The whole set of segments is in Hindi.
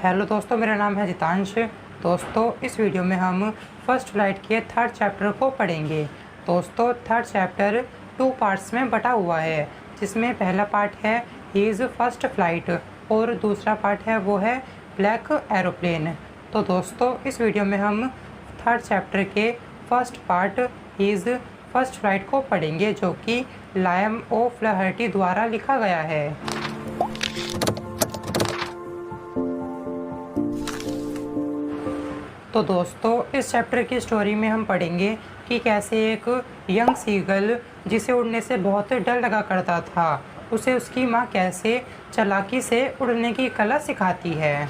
हेलो दोस्तों, मेरा नाम है जितांश। दोस्तों, इस वीडियो में हम फर्स्ट फ्लाइट के थर्ड चैप्टर को पढ़ेंगे। दोस्तों, थर्ड चैप्टर 2 पार्ट्स में बटा हुआ है, जिसमें पहला पार्ट है हीज़ फर्स्ट फ्लाइट और दूसरा पार्ट है वो है ब्लैक एरोप्लेन। तो दोस्तों, इस वीडियो में हम थर्ड चैप्टर के first part his first flight को पढ़ेंगे, जो कि लायम ओ फ्लहर्टी द्वारा लिखा गया है। तो दोस्तों, इस चैप्टर की स्टोरी में हम पढ़ेंगे कि कैसे एक यंग सीगल जिसे उड़ने से बहुत डर लगा करता था, उसे उसकी माँ कैसे चालाकी से उड़ने की कला सिखाती है।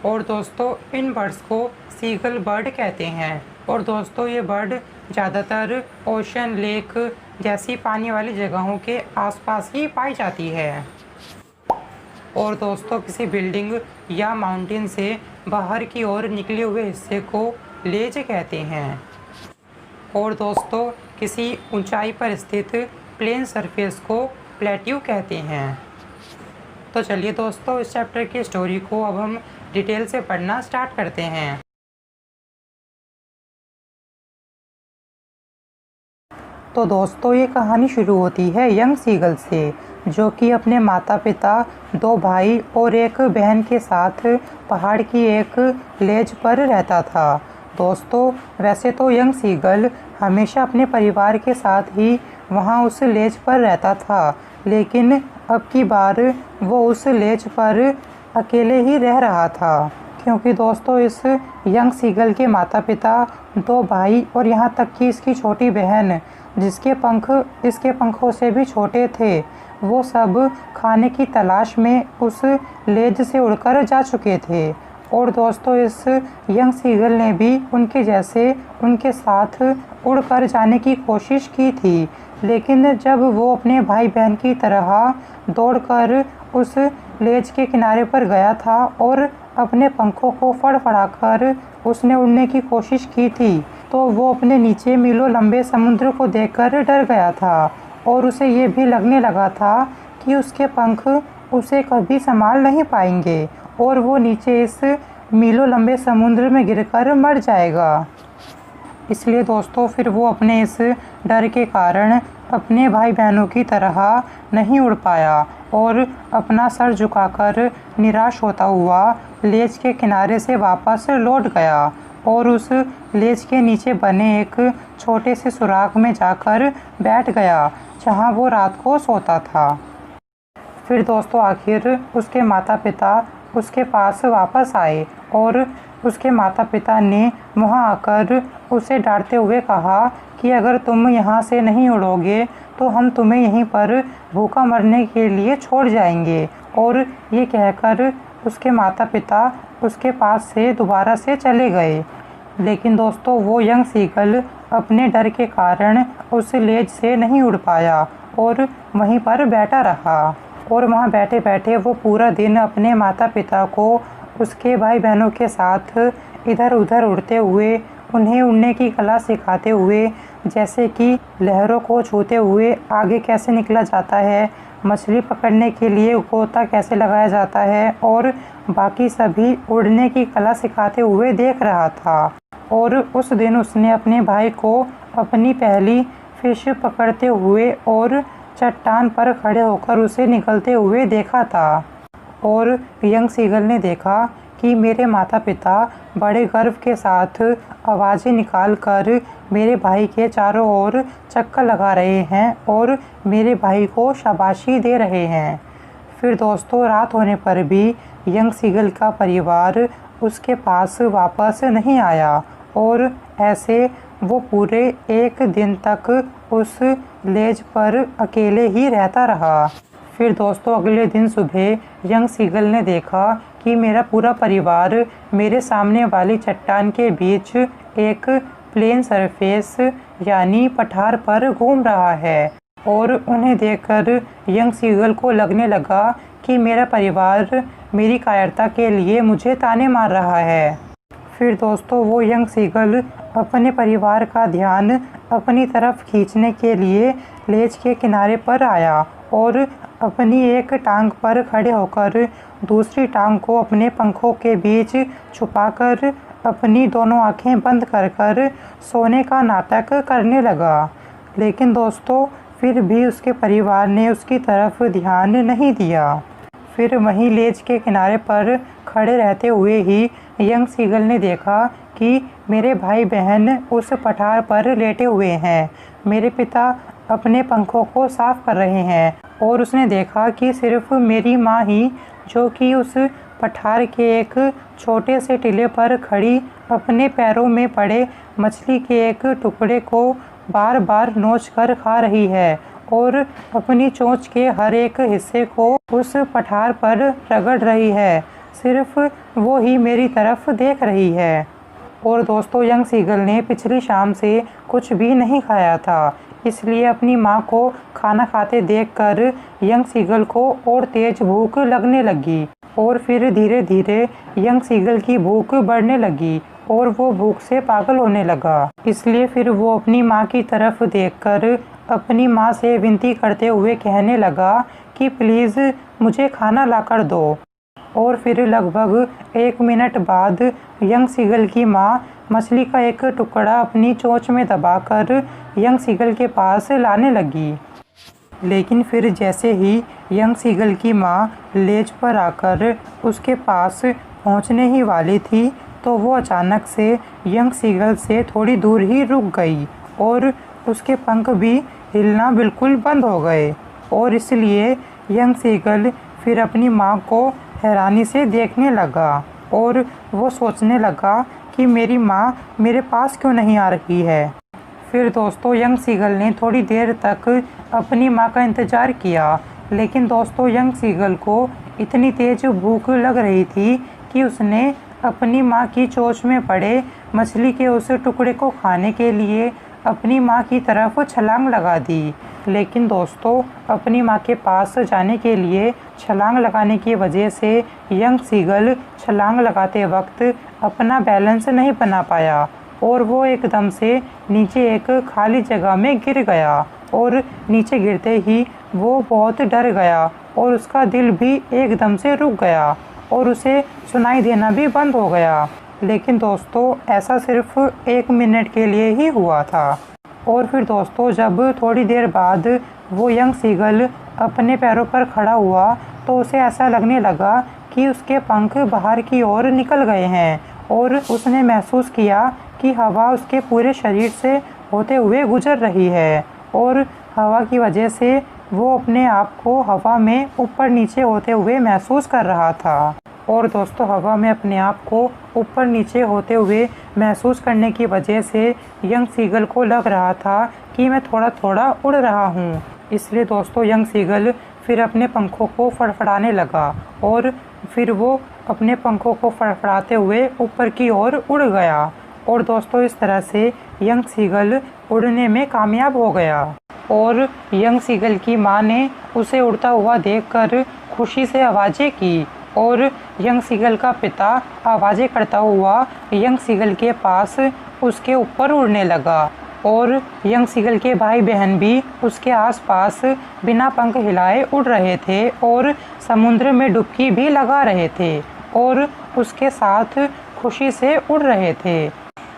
और दोस्तों, इन बर्ड्स को सीगल बर्ड कहते हैं। और दोस्तों, ये बर्ड ज़्यादातर ओशन, लेक जैसी पानी वाली जगहों के आसपास ही पाई जाती है। और दोस्तों, किसी बिल्डिंग या माउंटेन से बाहर की ओर निकले हुए हिस्से को लेज कहते हैं। और दोस्तों, किसी ऊंचाई पर स्थित प्लेन सरफेस को प्लेट्यू कहते हैं। तो चलिए दोस्तों, इस चैप्टर की स्टोरी को अब हम डिटेल से पढ़ना स्टार्ट करते हैं। तो दोस्तों, ये कहानी शुरू होती है यंग सीगल से, जो कि अपने माता पिता, 2 भाई और एक बहन के साथ पहाड़ की एक लेज पर रहता था। दोस्तों, वैसे तो यंग सीगल हमेशा अपने परिवार के साथ ही वहाँ उस लेज पर रहता था, लेकिन अब की बार वो उस लेज पर अकेले ही रह रहा था, क्योंकि दोस्तों, इस यंग सीगल के माता पिता, 2 भाई और यहाँ तक कि इसकी छोटी बहन, जिसके पंख इसके पंखों से भी छोटे थे, वो सब खाने की तलाश में उस लेज से उड़कर जा चुके थे। और दोस्तों, इस यंग सीगल ने भी उनके जैसे उनके साथ उड़कर जाने की कोशिश की थी, लेकिन जब वो अपने भाई बहन की तरह दौड़कर उस लेज के किनारे पर गया था और अपने पंखों को फड़फड़ाकर उसने उड़ने की कोशिश की थी, तो वो अपने नीचे मीलों लंबे समुद्र को देखकर डर गया था। और उसे ये भी लगने लगा था कि उसके पंख उसे कभी संभाल नहीं पाएंगे और वो नीचे इस मीलों लंबे समुद्र में गिरकर मर जाएगा। इसलिए दोस्तों, फिर वो अपने इस डर के कारण अपने भाई बहनों की तरह नहीं उड़ पाया और अपना सर झुकाकर निराश होता हुआ लेज के किनारे से वापस लौट गया और उस लेज के नीचे बने एक छोटे से सुराख में जाकर बैठ गया, जहां वो रात को सोता था। फिर दोस्तों, आखिर उसके माता पिता उसके पास वापस आए और उसके माता पिता ने वहां आकर उसे डांटते हुए कहा कि अगर तुम यहाँ से नहीं उड़ोगे तो हम तुम्हें यहीं पर भूखा मरने के लिए छोड़ जाएंगे। और ये कहकर उसके माता पिता उसके पास से दोबारा से चले गए। लेकिन दोस्तों, वो यंग सीगल अपने डर के कारण उस लेज से नहीं उड़ पाया और वहीं पर बैठा रहा। और वहाँ बैठे बैठे वो पूरा दिन अपने माता पिता को उसके भाई बहनों के साथ इधर उधर उड़ते हुए, उन्हें उड़ने की कला सिखाते हुए, जैसे कि लहरों को छूते हुए आगे कैसे निकला जाता है, मछली पकड़ने के लिए गोता कैसे लगाया जाता है और बाकी सभी उड़ने की कला सिखाते हुए देख रहा था। और उस दिन उसने अपने भाई को अपनी पहली फिश पकड़ते हुए और चट्टान पर खड़े होकर उसे निकलते हुए देखा था। और यंग सीगल ने देखा कि मेरे माता पिता बड़े गर्व के साथ आवाज़ें निकालकर मेरे भाई के चारों ओर चक्कर लगा रहे हैं और मेरे भाई को शाबाशी दे रहे हैं। फिर दोस्तों, रात होने पर भी यंग सीगल का परिवार उसके पास वापस नहीं आया और ऐसे वो पूरे एक दिन तक उस लेज पर अकेले ही रहता रहा। फिर दोस्तों, अगले दिन सुबह यंग सीगल ने देखा कि मेरा पूरा परिवार मेरे सामने वाली चट्टान के बीच एक प्लेन सरफेस यानी पठार पर घूम रहा है। और उन्हें देखकर यंग सीगल को लगने लगा कि मेरा परिवार मेरी कायरता के लिए मुझे ताने मार रहा है। फिर दोस्तों, वो यंग सीगल अपने परिवार का ध्यान अपनी तरफ खींचने के लिए लेज के किनारे पर आया और अपनी एक टांग पर खड़े होकर दूसरी टांग को अपने पंखों के बीच छुपाकर अपनी दोनों आंखें बंद कर कर सोने का नाटक करने लगा। लेकिन दोस्तों फिर भी उसके परिवार ने उसकी तरफ ध्यान नहीं दिया। फिर वहीं लेज के किनारे पर खड़े रहते हुए ही यंग सीगल ने देखा कि मेरे भाई बहन उस पठार पर लेटे हुए हैं। मेरे पिता अपने पंखों को साफ कर रहे हैं और उसने देखा कि सिर्फ मेरी माँ ही, जो कि उस पठार के एक छोटे से टीले पर खड़ी अपने पैरों में पड़े मछली के एक टुकड़े को बार बार नोच कर खा रही है और अपनी चोंच के हर एक हिस्से को उस पठार पर रगड़ रही है। सिर्फ वो ही मेरी तरफ देख रही है। और दोस्तों यंग सीगल ने पिछली शाम से कुछ भी नहीं खाया था, इसलिए अपनी माँ को खाना खाते देखकर यंग सीगल को और तेज भूख लगने लगी। और फिर धीरे धीरे यंग सीगल की भूख बढ़ने लगी और वो भूख से पागल होने लगा। इसलिए फिर वो अपनी माँ की तरफ देखकर अपनी माँ से विनती करते हुए कहने लगा कि प्लीज़ मुझे खाना लाकर दो। और फिर लगभग 1 मिनट बाद यंग सीगल की माँ मछली का एक टुकड़ा अपनी चोंच में दबाकर यंग सीगल के पास लाने लगी। लेकिन फिर जैसे ही यंग सीगल की माँ लेज पर आकर उसके पास पहुँचने ही वाली थी तो वो अचानक से यंग सीगल से थोड़ी दूर ही रुक गई और उसके पंख भी हिलना बिल्कुल बंद हो गए। और इसलिए यंग सीगल फिर अपनी माँ को हैरानी से देखने लगा और वो सोचने लगा कि मेरी माँ मेरे पास क्यों नहीं आ रही है। फिर दोस्तों यंग सीगल ने थोड़ी देर तक अपनी माँ का इंतज़ार किया, लेकिन दोस्तों यंग सीगल को इतनी तेज़ भूख लग रही थी कि उसने अपनी माँ की चोंच में पड़े मछली के उस टुकड़े को खाने के लिए अपनी माँ की तरफ छलांग लगा दी। लेकिन दोस्तों अपनी माँ के पास जाने के लिए छलांग लगाने की वजह से यंग सीगल छलांग लगाते वक्त अपना बैलेंस नहीं बना पाया और वो एकदम से नीचे एक खाली जगह में गिर गया। और नीचे गिरते ही वो बहुत डर गया और उसका दिल भी एकदम से रुक गया और उसे सुनाई देना भी बंद हो गया। लेकिन दोस्तों ऐसा सिर्फ 1 मिनट के लिए ही हुआ था। और फिर दोस्तों जब थोड़ी देर बाद वो यंग सीगल अपने पैरों पर खड़ा हुआ तो उसे ऐसा लगने लगा कि उसके पंख बाहर की ओर निकल गए हैं और उसने महसूस किया कि हवा उसके पूरे शरीर से होते हुए गुजर रही है और हवा की वजह से वो अपने आप को हवा में ऊपर नीचे होते हुए महसूस कर रहा था। और दोस्तों हवा में अपने आप को ऊपर नीचे होते हुए महसूस करने की वजह से यंग सीगल को लग रहा था कि मैं थोड़ा थोड़ा उड़ रहा हूँ। इसलिए दोस्तों यंग सीगल फिर अपने पंखों को फड़फड़ाने लगा और फिर वो अपने पंखों को फड़फड़ाते हुए ऊपर की ओर उड़ गया। और दोस्तों इस तरह से यंग सीगल उड़ने में कामयाब हो गया। और यंग सीगल की माँ ने उसे उड़ता हुआ देखकर खुशी से आवाज़ें की और यंग सीगल का पिता आवाज़ें करता हुआ यंग सीगल के पास उसके ऊपर उड़ने लगा। और यंग सीगल के भाई बहन भी उसके आसपास बिना पंख हिलाए उड़ रहे थे और समुद्र में डुबकी भी लगा रहे थे और उसके साथ खुशी से उड़ रहे थे।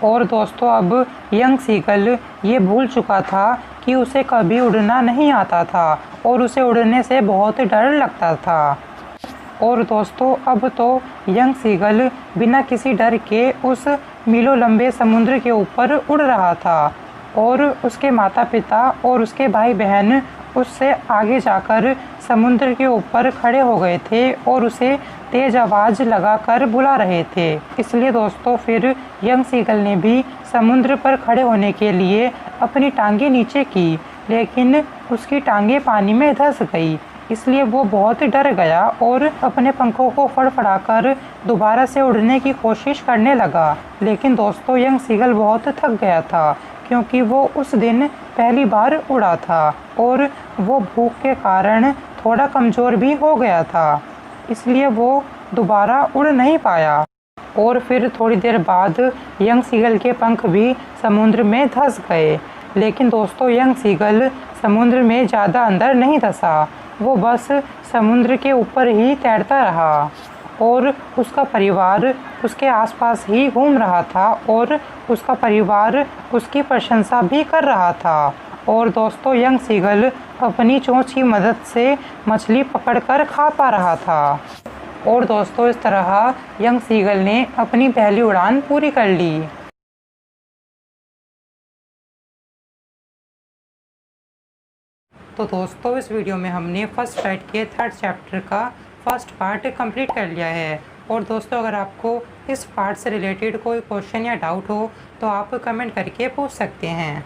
और दोस्तों अब यंग सीगल ये भूल चुका था कि उसे कभी उड़ना नहीं आता था और उसे उड़ने से बहुत डर लगता था। और दोस्तों अब तो यंग सीगल बिना किसी डर के उस मीलों लंबे समुद्र के ऊपर उड़ रहा था और उसके माता पिता और उसके भाई बहन उससे आगे जाकर समुद्र के ऊपर खड़े हो गए थे और उसे तेज आवाज़ लगाकर बुला रहे थे। इसलिए दोस्तों फिर यंग सीगल ने भी समुद्र पर खड़े होने के लिए अपनी टांगें नीचे की, लेकिन उसकी टांगें पानी में धंस गई। इसलिए वो बहुत डर गया और अपने पंखों को फड़फड़ाकर दोबारा से उड़ने की कोशिश करने लगा। लेकिन दोस्तों यंग सीगल बहुत थक गया था क्योंकि वो उस दिन पहली बार उड़ा था और वो भूख के कारण थोड़ा कमज़ोर भी हो गया था, इसलिए वो दोबारा उड़ नहीं पाया। और फिर थोड़ी देर बाद यंग सीगल के पंख भी समुद्र में धंस गए। लेकिन दोस्तों यंग सीगल समुद्र में ज़्यादा अंदर नहीं धंसा वो बस समुद्र के ऊपर ही तैरता रहा और उसका परिवार उसके आसपास ही घूम रहा था और उसका परिवार उसकी प्रशंसा भी कर रहा था। और दोस्तों, यंग सीगल अपनी चोंच की मदद से मछली पकड़कर खा पा रहा था। और दोस्तों, इस तरह यंग सीगल ने अपनी पहली उड़ान पूरी कर ली। तो दोस्तों, इस वीडियो में हमने फर्स्ट राइट के 3rd चैप्टर का फर्स्ट पार्ट कंप्लीट कर लिया है। और दोस्तों, अगर आपको इस पार्ट से रिलेटेड कोई क्वेश्चन या डाउट हो तो आप कमेंट करके पूछ सकते हैं।